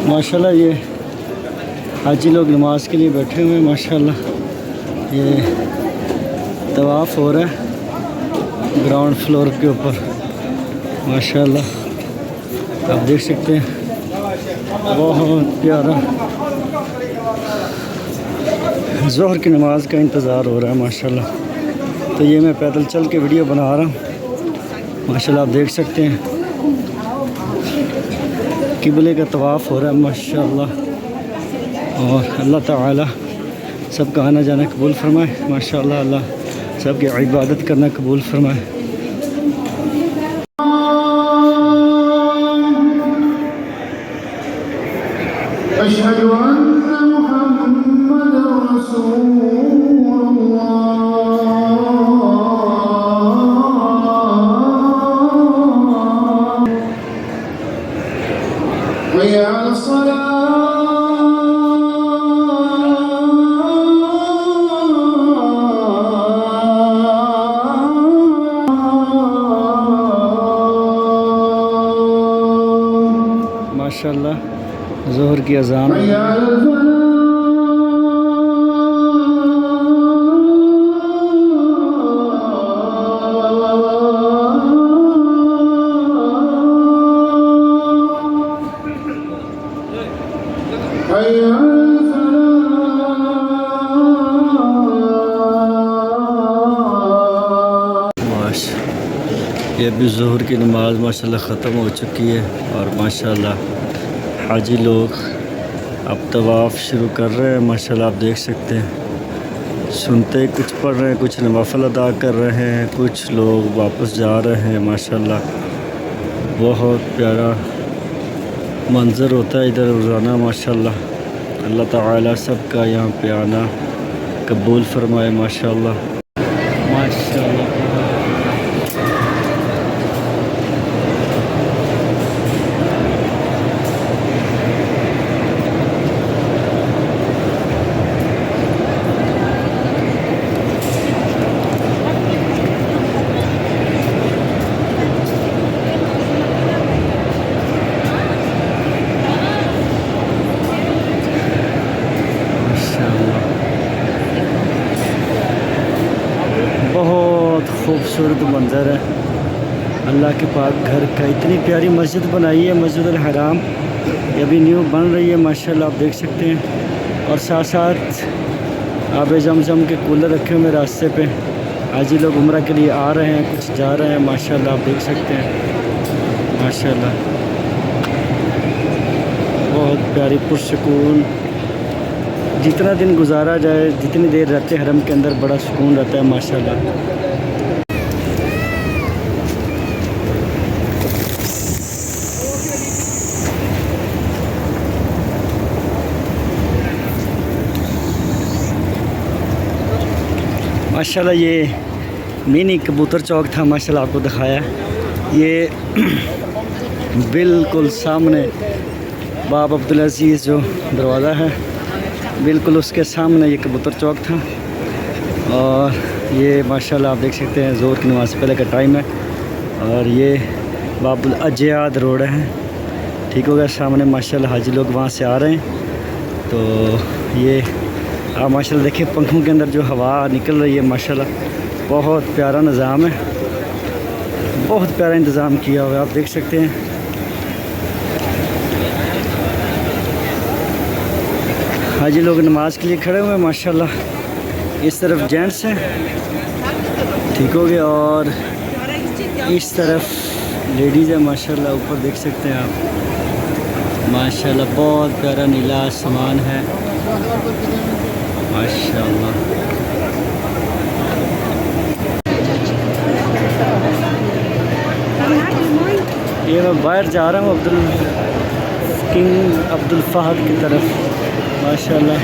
माशाल्लाह ये हाजी लोग नमाज के लिए बैठे हुए हैं। माशाल्लाह ये तवाफ़ हो रहा है ग्राउंड फ्लोर के ऊपर। माशाल्लाह आप देख सकते हैं, बहुत प्यारा ज़ोहर की नमाज़ का इंतज़ार हो रहा है। माशाल्लाह तो ये मैं पैदल चल के वीडियो बना रहा हूँ। माशाल्लाह आप देख सकते हैं किबले का तवाफ़ हो रहा है। माशाल्लाह और अल्लाह ताला सबका आना जाना कबूल फरमाए। माशाल्लाह अल्लाह सबकी इबादत करना कबूल फरमाए। अशहदु अन्ना मुहम्मदर रसूलुल्लाह। हय्या अला सलाह। माशाल्लाह ज़ोहर की अज़ान। ये भी ज़ोहर की नमाज़ माशाल्लाह ख़त्म हो चुकी है और माशाल्लाह हाजी लोग अब तवाफ़ शुरू कर रहे हैं। माशाल्लाह आप देख सकते हैं, सुनते ही कुछ पढ़ रहे हैं, कुछ नवाफ़िल अदा कर रहे हैं, कुछ लोग वापस जा रहे हैं। माशाल्लाह बहुत प्यारा मंज़र होता है इधर रोज़ाना। माशाल्लाह अल्लाह ताला सबका यहाँ पे आना कबूल फरमाए। माशाल्लाह माशाल्लाह बहुत खूबसूरत मंज़र है अल्लाह के पाक घर का। इतनी प्यारी मस्जिद बनाई है, मस्जिद अल हराम, ये अभी न्यू बन रही है। माशाल्लाह आप देख सकते हैं और साथ साथ आब जमजम के कूलर रखे हुए रास्ते पे। हाजी लोग उम्रा के लिए आ रहे हैं, कुछ जा रहे हैं। माशाल्लाह आप देख सकते हैं, माशाल्लाह बहुत प्यारी पुरसुकून। जितना दिन गुजारा जाए, जितनी देर रहते हरम के अंदर, बड़ा सुकून रहता है। माशाल्लाह माशाल्लाह ये मिनी कबूतर चौक था। माशाल्लाह आपको दिखाया, ये बिल्कुल सामने बाब अब्दुल अज़ीज़ जो दरवाज़ा है, बिल्कुल उसके सामने ये कबूतर चौक था। और ये माशाल्लाह आप देख सकते हैं ज़ोहर की नमाज़ से पहले का टाइम है और ये बाबुल अजयाद रोड है, ठीक हो गया सामने। माशाल्लाह हाजी लोग वहाँ से आ रहे हैं। तो ये आप माशाल्लाह देखिए पंखों के अंदर जो हवा निकल रही है। माशाल्लाह बहुत प्यारा निज़ाम है, बहुत प्यारा इंतज़ाम किया हुआ है, आप देख सकते हैं। हाजी लोग नमाज के लिए खड़े हुए हैं। माशाल्लाह इस तरफ जेंट्स हैं, ठीक हो गया, और इस तरफ लेडीज़ है। माशाल्लाह ऊपर देख सकते हैं आप, माशाल्लाह बहुत प्यारा नीला आसमान है। माशाल्लाह ये मैं बाहर जा रहा हूँ किंग अब्दुल फ़हद की तरफ। माशाल्लाह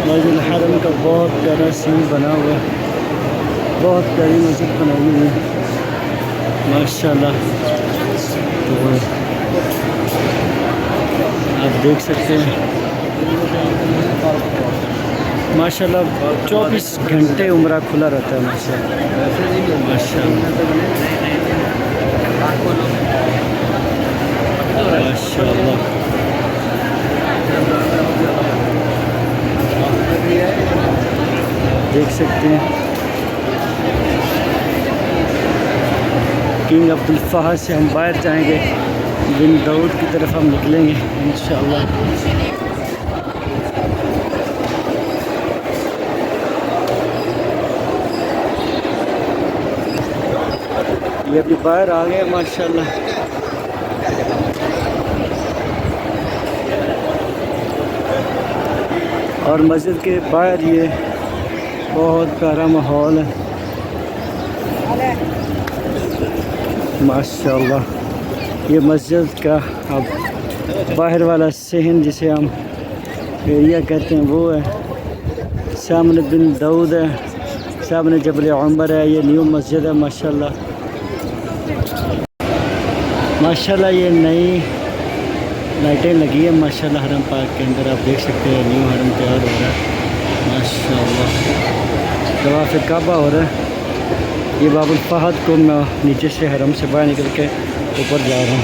मस्जिद हरम का बहुत प्यारा सीन बना हुआ है, बहुत प्यारी मस्जिद बनाई हुई है। माशाल्लाह तो आप देख सकते हैं, माशाल्लाह 24 घंटे उम्रा खुला रहता है। माशाल्लाह माशाल्लाह माशाल्लाह सकते हैं। किंग अब्दुल फहद से हम बाहर जाएंगे, बिन दाऊद की तरफ हम निकलेंगे इंशाअल्लाह। ये अभी बाहर आ गए माशाल्लाह। और मस्जिद के बाहर ये बहुत प्यारा माहौल है माशाल्लाह। ये मस्जिद का अब बाहर वाला सहन जिसे हम एरिया कहते हैं वो है। सामने बिन दाऊद है, सामने जबल उमर है। ये न्यू मस्जिद है माशाल्लाह। माशाल्लाह ये नई लाइटें लगी है माशाल्लाह हरम पार्क के अंदर। आप देख सकते हैं न्यू हरम तैयार हो रहा है माशाल्लाह। तवाफ़ काबा हो रहा है। ये बाबुल फहद को मैं नीचे से हरम से बाहर निकल के ऊपर जा रहा हूँ।